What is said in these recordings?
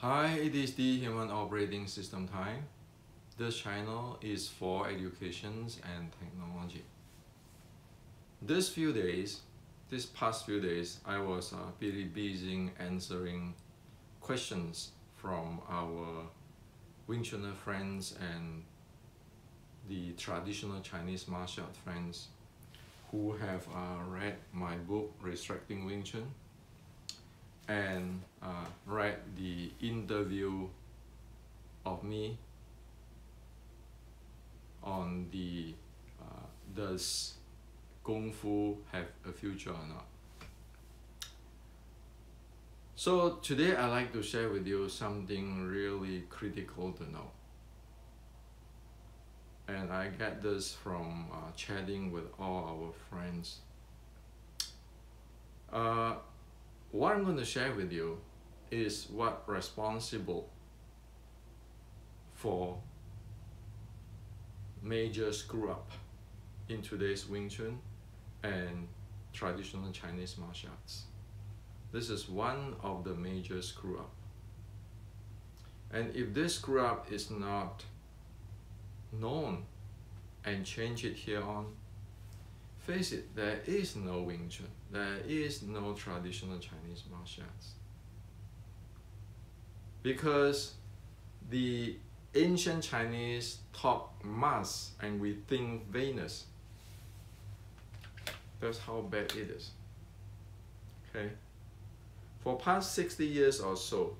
Hi, it is the Human Operating System time. This channel is for educations and technology. This past few days, I was really busy answering questions from our Wing Chun friends and the traditional Chinese martial art friends who have read my book, Restricting Wing Chun, and read the interview of me on the does Kung Fu have a future or not. So today I'd like to share with you something really critical to know. And I get this from chatting with all our friends. What I'm going to share with you is what responsible for major screw up in today's Wing Chun and traditional Chinese martial arts. This is one of the major screw up. And if this screw up is not known and change it here on, face it, there is no Wing Chun, there is no traditional Chinese martial arts. Because the ancient Chinese talk mass and we think Venus. That's how bad it is. Okay? For past 60 years or so,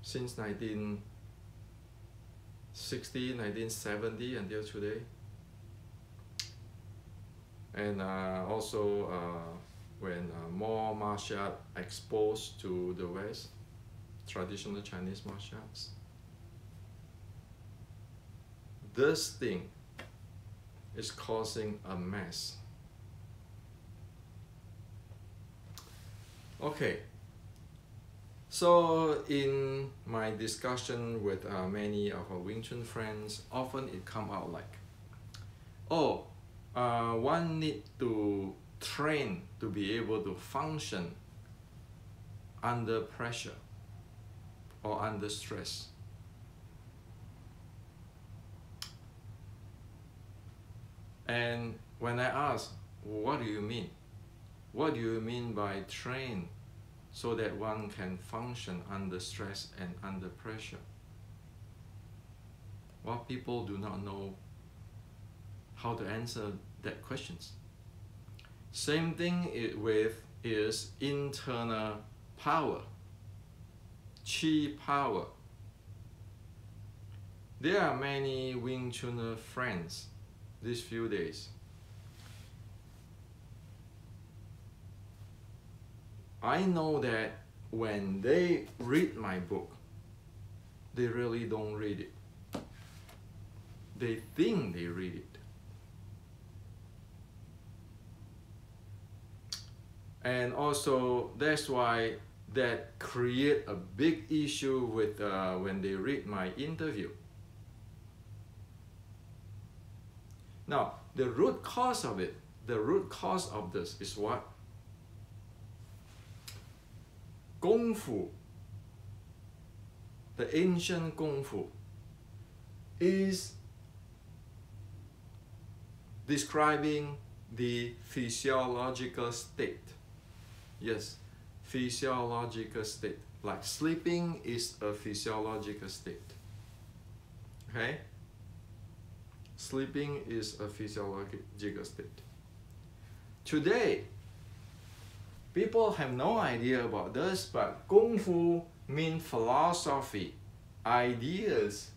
since 1960, 1970 until today, and also when more martial art exposed to the West, traditional Chinese martial arts, this thing is causing a mess. Okay, so in my discussion with many of our Wing Chun friends, often it come out like, oh, one need to train to be able to function under pressure or under stress. And when I ask, what do you mean? What do you mean by train so that one can function under stress and under pressure? Well, people do not know how to answer that questions. Same thing with is internal power, chi power. There are many Wing Chun friends these few days. I know that when they read my book, they really don't read it. They think they read it. And also, that's why that create a big issue with when they read my interview. Now, the root cause of it, the root cause of this is what? Kung Fu, the ancient Kung Fu, is describing the physiological state. Yes, physiological state. Like sleeping is a physiological state. Okay? Sleeping is a physiological state. Today, people have no idea about this, but Kung Fu means philosophy, ideas,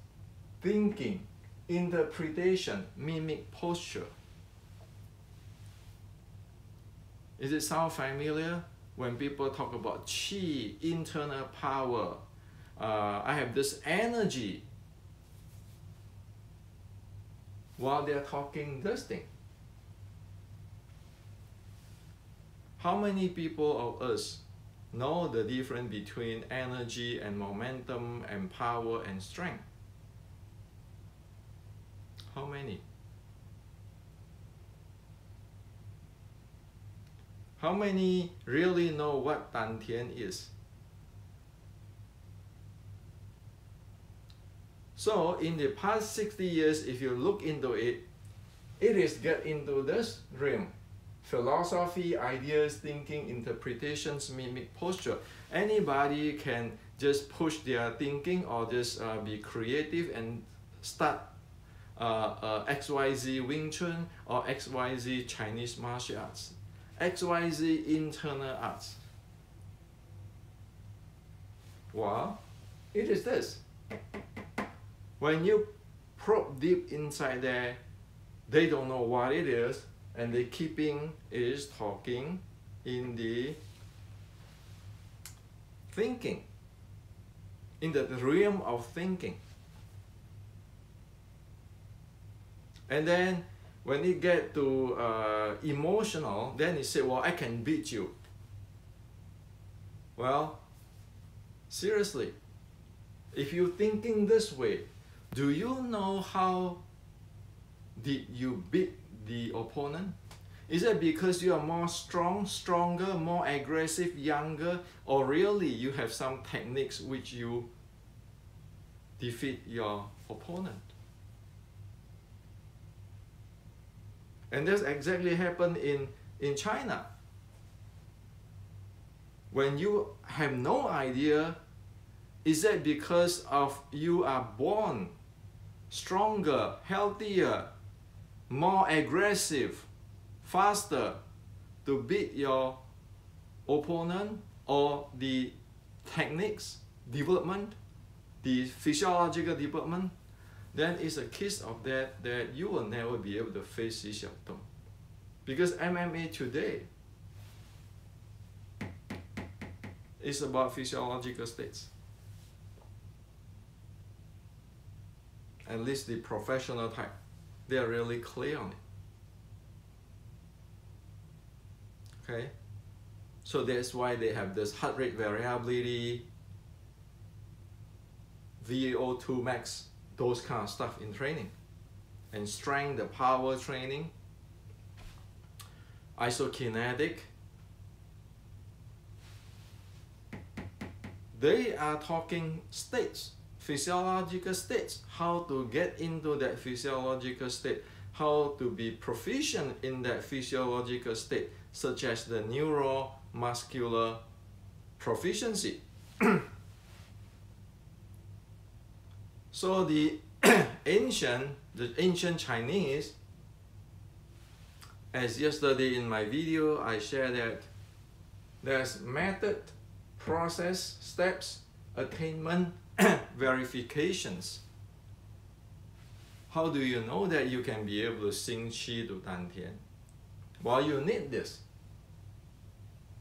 thinking, interpretation, mimic posture. Does it sound familiar? When people talk about chi, internal power, I have this energy, while they're talking this thing. How many people of us know the difference between energy and momentum and power and strength? How many? How many really know what Dantian is? So in the past 60 years, if you look into it, it is get into this realm. Philosophy, ideas, thinking, interpretations, mimic, posture. Anybody can just push their thinking or just be creative and start XYZ Wing Chun or XYZ Chinese martial arts, XYZ internal arts. Well, it is this. When you probe deep inside there, they don't know what it is, and the keeping is talking in the thinking, in the realm of thinking. And then when it get to emotional, then it say, well, I can beat you. Well, seriously, if you're thinking this way, do you know how did you beat the opponent? Is it because you are more stronger, more aggressive, younger, or really you have some techniques which you defeat your opponent? And that's exactly happened in China. When you have no idea, is that because of you are born stronger, healthier, more aggressive, faster to beat your opponent, or the techniques development, the physiological development? Then it's a case of that you will never be able to face Xi Xiaotong. Because MMA today is about physiological states. At least the professional type, they are really clear on it. Okay? So that's why they have this heart rate variability, VO2 max, those kind of stuff in training. And strength, the power training, isokinetic. They are talking states, physiological states, how to get into that physiological state, how to be proficient in that physiological state, such as the neuromuscular proficiency. So the ancient Chinese, as yesterday in my video I shared that there's method, process, steps, attainment, verifications. How do you know that you can be able to sing qi to dantian? Well, you need this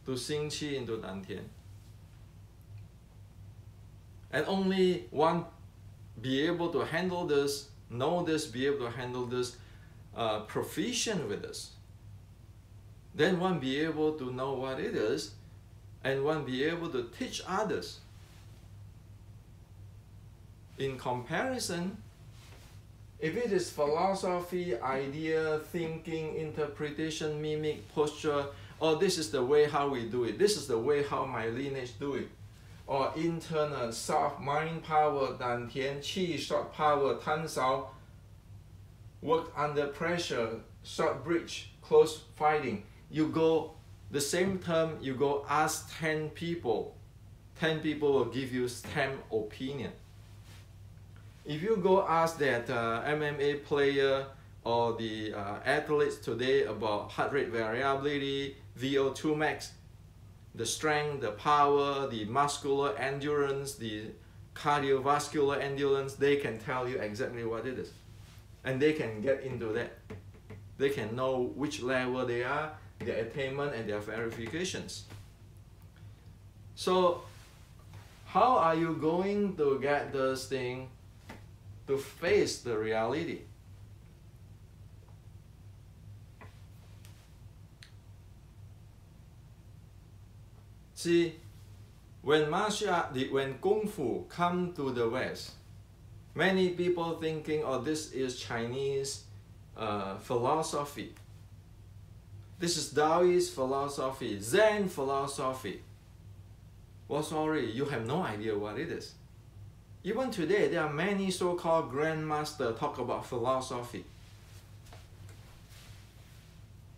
to sing qi into dantian. And only one be able to handle this, know this, be able to handle this, proficient with this. Then one be able to know what it is, and one be able to teach others. In comparison, if it is philosophy, idea, thinking, interpretation, mimic, posture, or this is the way how we do it, this is the way how my lineage do it, or internal, soft, mind power, dantian, qi, short power, tan sao, work under pressure, short bridge, close fighting. You go, the same term, you go ask 10 people. 10 people will give you 10 opinion. If you go ask that MMA player or the athletes today about heart rate variability, VO2 max, the strength, the power, the muscular endurance, the cardiovascular endurance, they can tell you exactly what it is. And they can get into that. They can know which level they are, their attainment and their verifications. So how are you going to get this thing to face the reality? See, when martial art, when Kung Fu come to the West, many people thinking, oh, this is Chinese philosophy. This is Taoist philosophy, Zen philosophy. Well, sorry, you have no idea what it is. Even today, there are many so-called grandmasters talk about philosophy.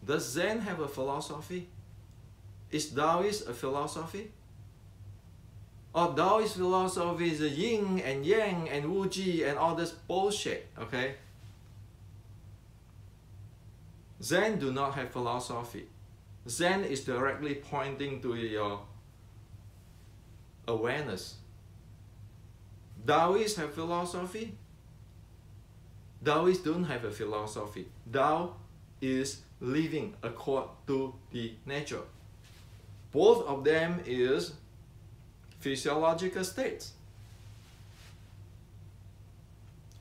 Does Zen have a philosophy? Is Taoist a philosophy? Or Taoist philosophy is a yin and yang and wuji and all this bullshit, okay? Zen do not have philosophy. Zen is directly pointing to your awareness. Taoists have philosophy. Taoists don't have a philosophy. Tao is living according to the nature. Both of them is physiological states.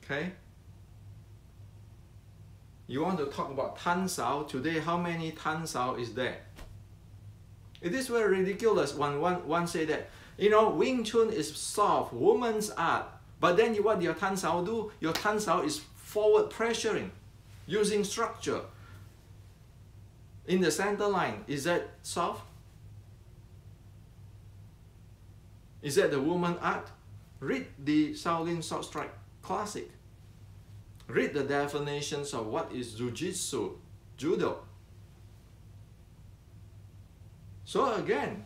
Okay? You want to talk about Tan Sao today? How many Tan Sao is there? It is very ridiculous when one say that, you know, Wing Chun is soft, woman's art. But then what your Tan Sao do? Your Tan Sao is forward pressuring, using structure. In the center line, is that soft? Is that the woman art? Read the Shaolin Sword Strike Classic. Read the definitions of what is Jiu-Jitsu, Judo. So again,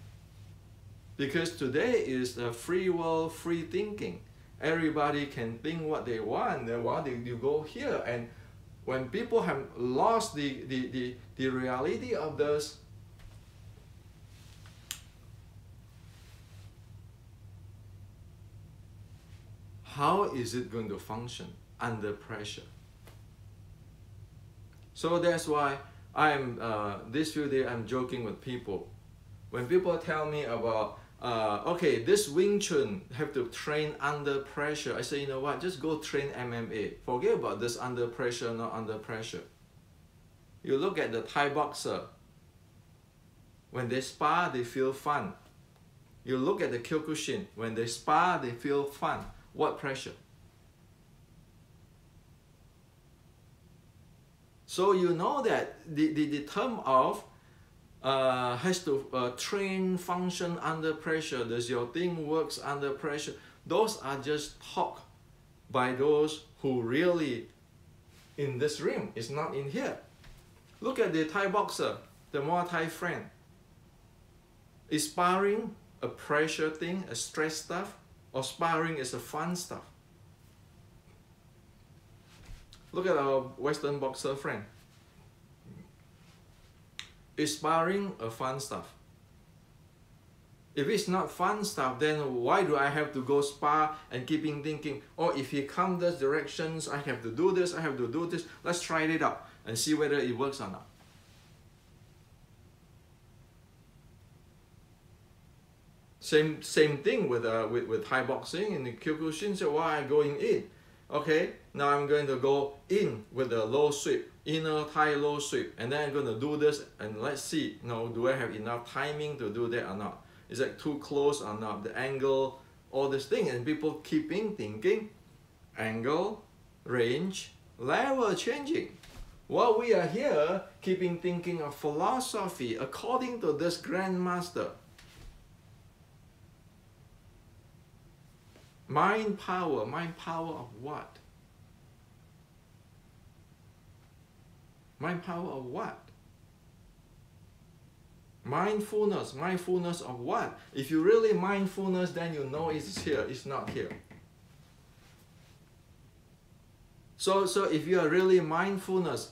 because today is a free world, free thinking. Everybody can think what they want. You go here, and when people have lost the reality of this, how is it going to function under pressure? So that's why I'm this few days I'm joking with people. When people tell me about okay, this Wing Chun have to train under pressure, I say, you know what, just go train MMA. Forget about this under pressure, not under pressure. You look at the Thai boxer. When they spar, they feel fun. You look at the Kyokushin. When they spar, they feel fun. What pressure? So you know that the term of has to train, function under pressure. Does your thing works under pressure? Those are just talk by those who really in this ring. It's not in here. Look at the Thai boxer, the Muay Thai friend. Is sparring a pressure thing, a stress stuff, or sparring is a fun stuff? Look at our Western boxer friend. Is sparring a fun stuff? If it's not fun stuff, then why do I have to go spar and keeping thinking, oh, if he comes this directions, I have to do this, I have to do this. Let's try it out and see whether it works or not. Same thing with Thai boxing and the Kyokushin. So why am I going in? Okay, now I'm going to go in with a low sweep, inner Thai low sweep, and then I'm going to do this, and let's see, you know, do I have enough timing to do that or not? Is that too close or not? The angle, all this thing, and people keeping thinking, angle, range, level changing. While we are here, keeping thinking of philosophy according to this grandmaster. Mind power of what? Mind power of what? Mindfulness of what? If you really mindfulness, then you know it's here, it's not here. So if you are really mindfulness,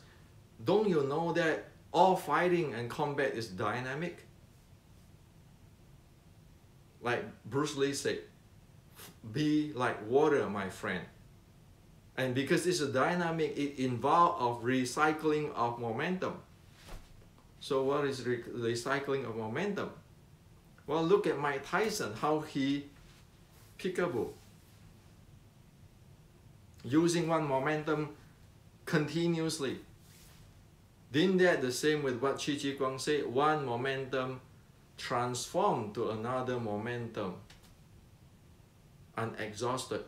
don't you know that all fighting and combat is dynamic? Like Bruce Lee said, be like water, my friend. And because it's a dynamic, it involves of recycling of momentum. So what is recycling of momentum? Well, look at Mike Tyson, how he peekaboo. Using one momentum continuously. Didn't that the same with what Chi Chi Guang said? One momentum transformed to another momentum. Unexhausted.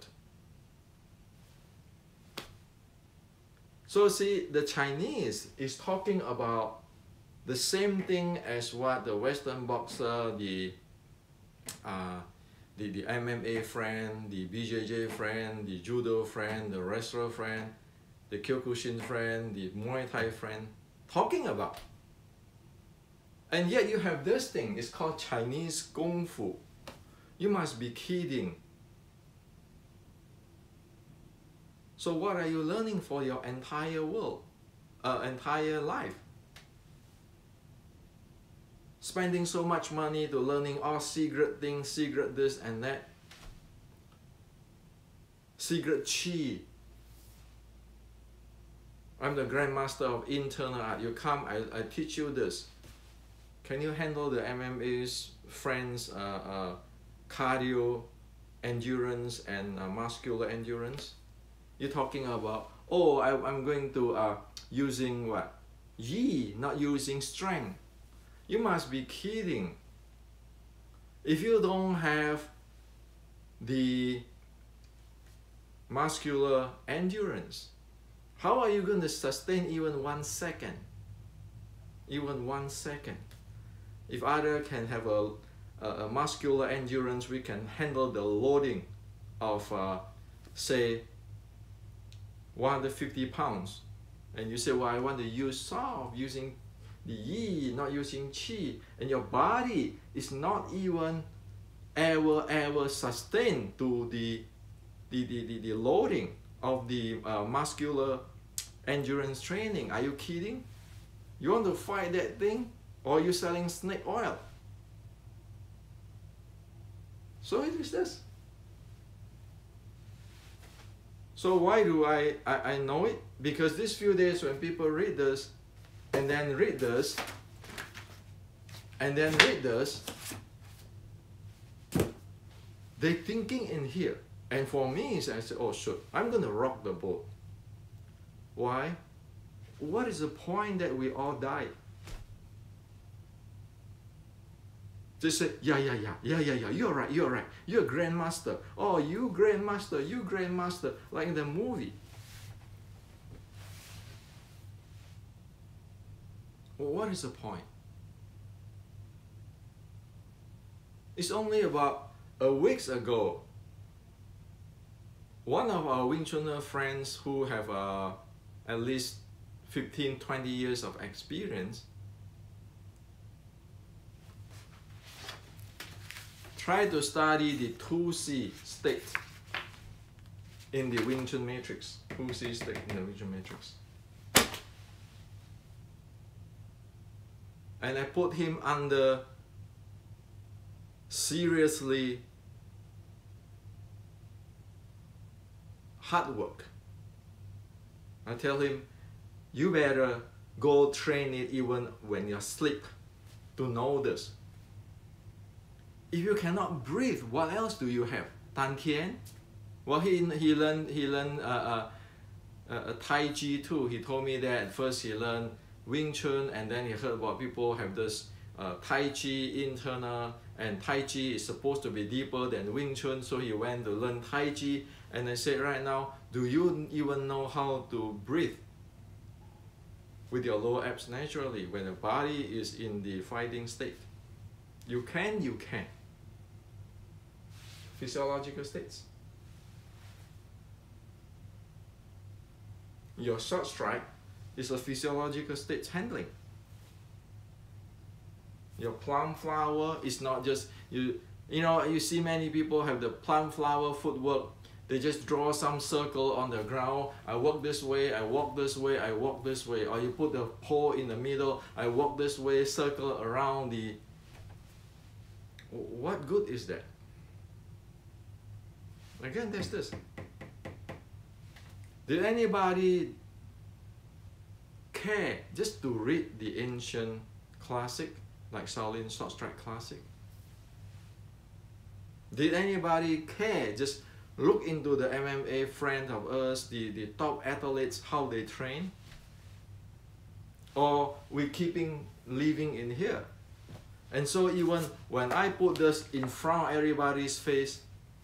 So see, the Chinese is talking about the same thing as what the Western boxer, the the MMA friend, the BJJ friend, the judo friend, the wrestler friend, the Kyokushin friend, the Muay Thai friend talking about. And yet you have this thing, it's called Chinese Kung Fu. You must be kidding. So what are you learning for your entire world, entire life? Spending so much money to learning all secret things, secret this and that, secret chi. I'm the grandmaster of internal art. You come, I teach you this. Can you handle the MMA's friends' cardio, endurance, and muscular endurance? You're talking about, oh, I'm going to using what? Yi, not using strength. You must be kidding. If you don't have the muscular endurance, how are you going to sustain even 1 second? Even 1 second. If other can have a muscular endurance, we can handle the loading of, say, 150 pounds. And you say, well, I want to use soft, using the yi, not using qi. And your body is not even ever sustained to the loading of the muscular endurance training. Are you kidding? You want to fight that thing? Or you selling snake oil? So it is this. So why do I know it? Because these few days when people read this, and then read this, and then read this, they thinking in here. And for me, I said, oh shoot, I'm gonna rock the boat. Why? What is the point that we all die? They say, yeah, you're right, you're a grandmaster. Oh, you grandmaster, like in the movie. Well, what is the point? It's only about a week ago, one of our Wing Chun friends who have at least 15-20 years of experience try to study the 2C state in the Wing Chun matrix. 2C state in the Wing Chun matrix. And I put him under seriously hard work. I tell him, you better go train it even when you're asleep to know this. If you cannot breathe, what else do you have? Dan Tian? Well, he learned Tai Chi too. He told me that first he learned Wing Chun, and then he heard about people have this Tai Chi internal, and Tai Chi is supposed to be deeper than Wing Chun, so he went to learn Tai Chi. And I said, right now, do you even know how to breathe with your lower abs naturally when the body is in the fighting state? You can. Physiological states. Your short strike is a physiological state handling. Your plum flower is not just, you know, you see many people have the plum flower footwork. They just draw some circle on the ground. I walk this way, I walk this way, I walk this way. Or you put the pole in the middle, I walk this way, circle around the... What good is that? Again, there's this. Did anybody care just to read the ancient classic, like Shaolin Short Strike Classic? Did anybody care just look into the MMA friends of us, the top athletes, how they train? Or we keeping living in here? And so even when I put this in front of everybody's face,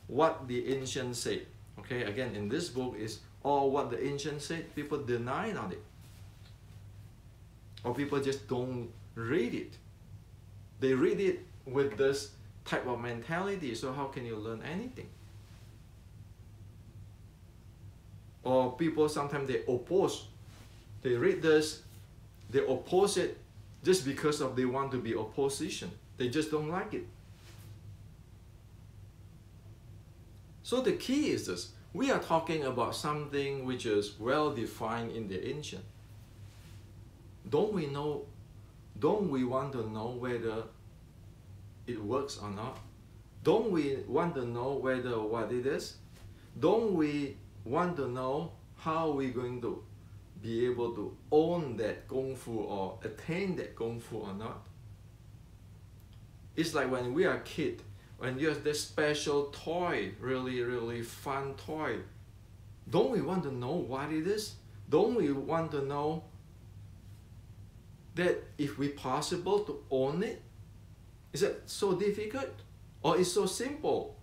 what the ancients said, okay, again, in this book is all what the ancients said, people deny on it. Or people just don't read it. They read it with this type of mentality, so how can you learn anything? Or people sometimes they oppose, they read this, they oppose it just because of they want to be opposition. They just don't like it. So the key is this. We are talking about something which is well defined in the ancient. Don't we want to know whether it works or not? Don't we want to know whether what it is? Don't we want to know how we're going to be able to own that Kung Fu or attain that Kung Fu or not? It's like when we are kids, when you have this special toy, really fun toy, don't we want to know what it is? Don't we want to know that if we possible to own it? Is it so difficult? Or it's so simple?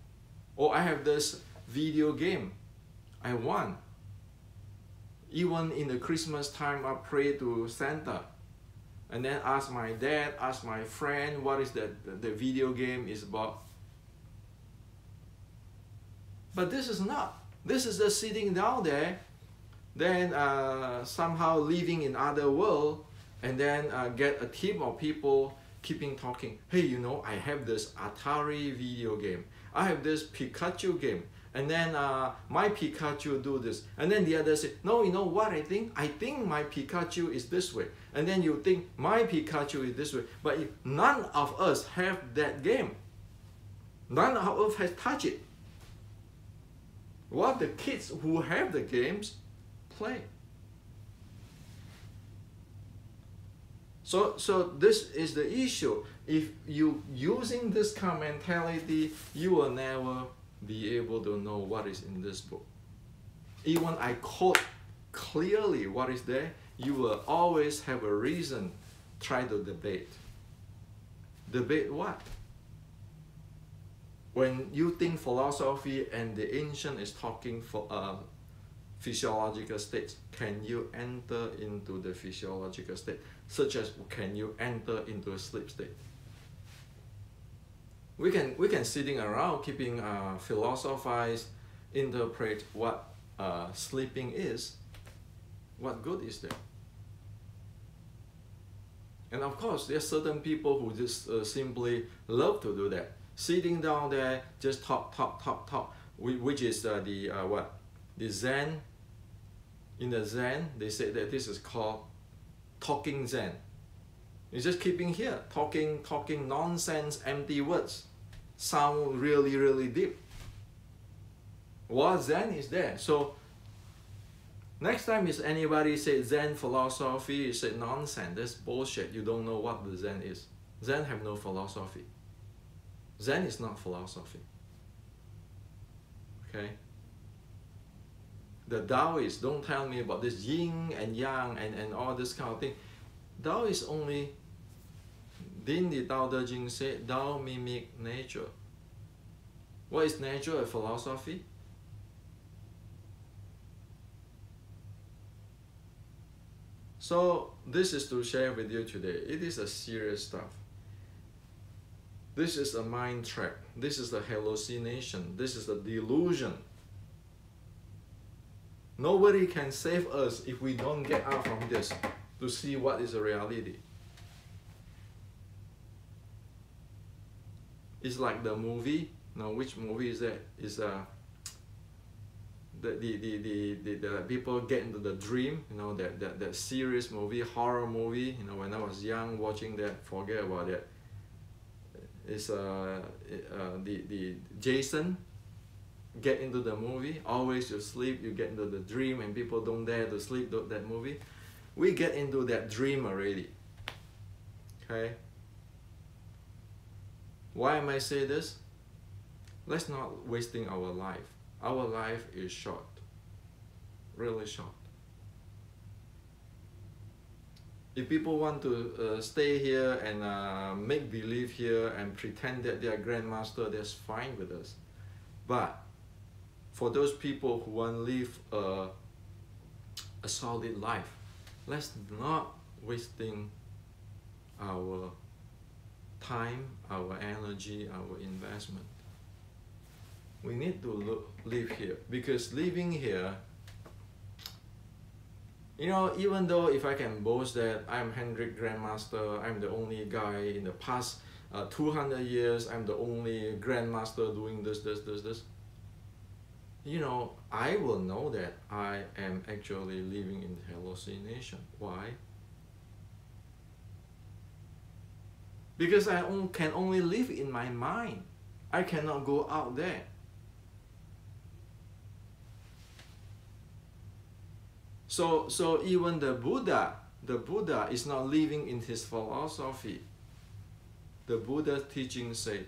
Or I have this video game, I want. Even in the Christmas time, I pray to Santa. And then ask my dad, ask my friend, what is the video game is about. But this is not. This is just sitting down there, then somehow living in other world, and then get a team of people keeping talking. Hey, you know, I have this Atari video game. I have this Pikachu game. And then my Pikachu do this. And then the other say, no, you know what I think? I think my Pikachu is this way. And then you think my Pikachu is this way. But if none of us have that game, none of us has touched it. What the kids who have the games play. So this is the issue. If you using this kind of mentality, you will never be able to know what is in this book. Even I quote clearly what is there, you will always have a reason try to debate. Debate what? When you think philosophy and the ancient is talking for physiological states, can you enter into the physiological state? Such as, can you enter into a sleep state? We can sitting around keeping philosophize, interpret what sleeping is. What good is there? And of course, there are certain people who just simply love to do that. Sitting down there, just talk, which is the Zen. In the Zen, they say that this is called talking Zen. It's just keeping here, talking nonsense, empty words. Sound really deep. What Zen is there? So next time is anybody say Zen philosophy, you say nonsense, that's bullshit. You don't know what the Zen is. Zen have no philosophy. Zen is not philosophy. Okay? The Taoists, don't tell me about this yin and yang and all this kind of thing. Tao is only, didn't the Tao Te Ching say, Tao mimic nature? What is nature? A philosophy? So this is to share with you today. It is a serious stuff. This is a mind trap. This is a hallucination. This is a delusion. Nobody can save us if we don't get out from this to see what is the reality. It's like the movie. Now, which movie is that? Is the people get into the dream. You know, that serious movie, horror movie. You know, when I was young watching that, forget about it. It's the Jason get into the movie. Always you sleep, you get into the dream, and people don't dare to sleep that movie. We get into that dream already. Okay. Why am I saying this? Let's not wasting our life. Our life is short, really short. If people want to stay here and make believe here and pretend that they are grandmaster, that's fine with us. But for those people who want to live a solid life, let's not wasting our time, our energy, our investment. We need to live here, because living here, you know, even though if I can boast that I'm Hendrik Grandmaster, I'm the only guy in the past 200 years, I'm the only Grandmaster doing this. You know, I will know that I am actually living in hallucination. Why? Because I can only live in my mind. I cannot go out there. So even the Buddha is not living in his philosophy. The Buddha's teaching say,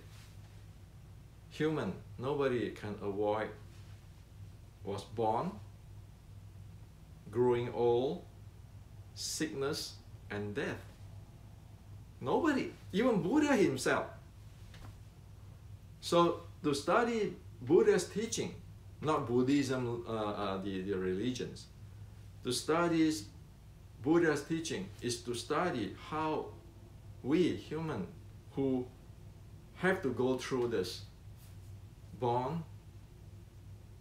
human, nobody can avoid, was born, growing old, sickness, and death. Nobody, even Buddha himself. So to study Buddha's teaching, not Buddhism, the religions, to study Buddha's teaching is to study how we human who have to go through this, born,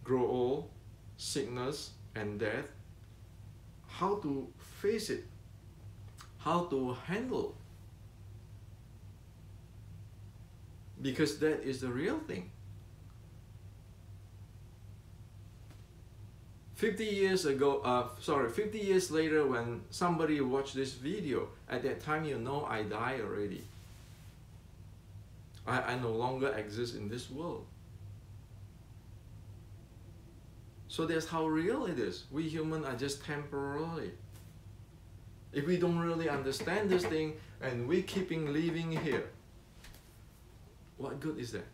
grow old, sickness and death, how to face it, how to handle, because that is the real thing. 50 years later, when somebody watched this video, at that time you know I died already. I no longer exist in this world. So that's how real it is. We humans are just temporarily. If we don't really understand this thing and we keeping living here, what good is that?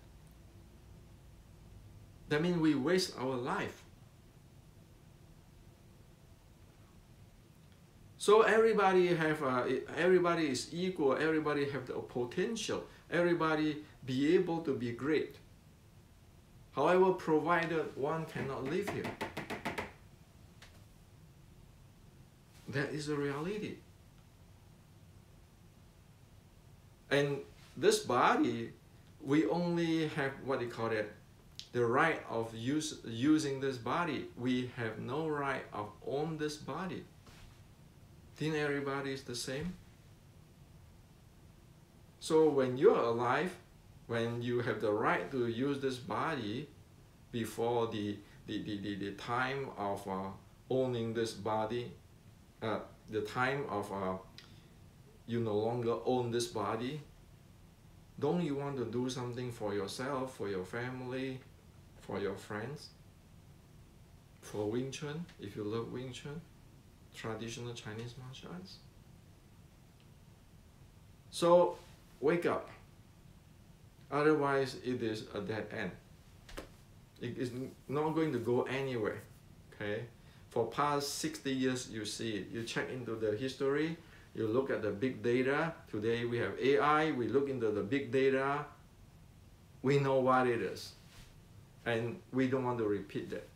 That means we waste our life. So everybody is equal, everybody have the potential, everybody be able to be great. However, provided one cannot live here. That is the reality. And this body, we only have what they call it, the right of using this body. We have no right of own this body. Think everybody is the same? So when you're alive, when you have the right to use this body before the time of owning this body, the time of you no longer own this body, don't you want to do something for yourself, for your family, for your friends? For Wing Chun, if you love Wing Chun, traditional Chinese martial arts. So wake up. Otherwise, it is a dead end. It is not going to go anywhere. Okay? For past 60 years, you see it. You check into the history. You look at the big data. Today we have AI. We look into the big data. We know what it is, and we don't want to repeat that.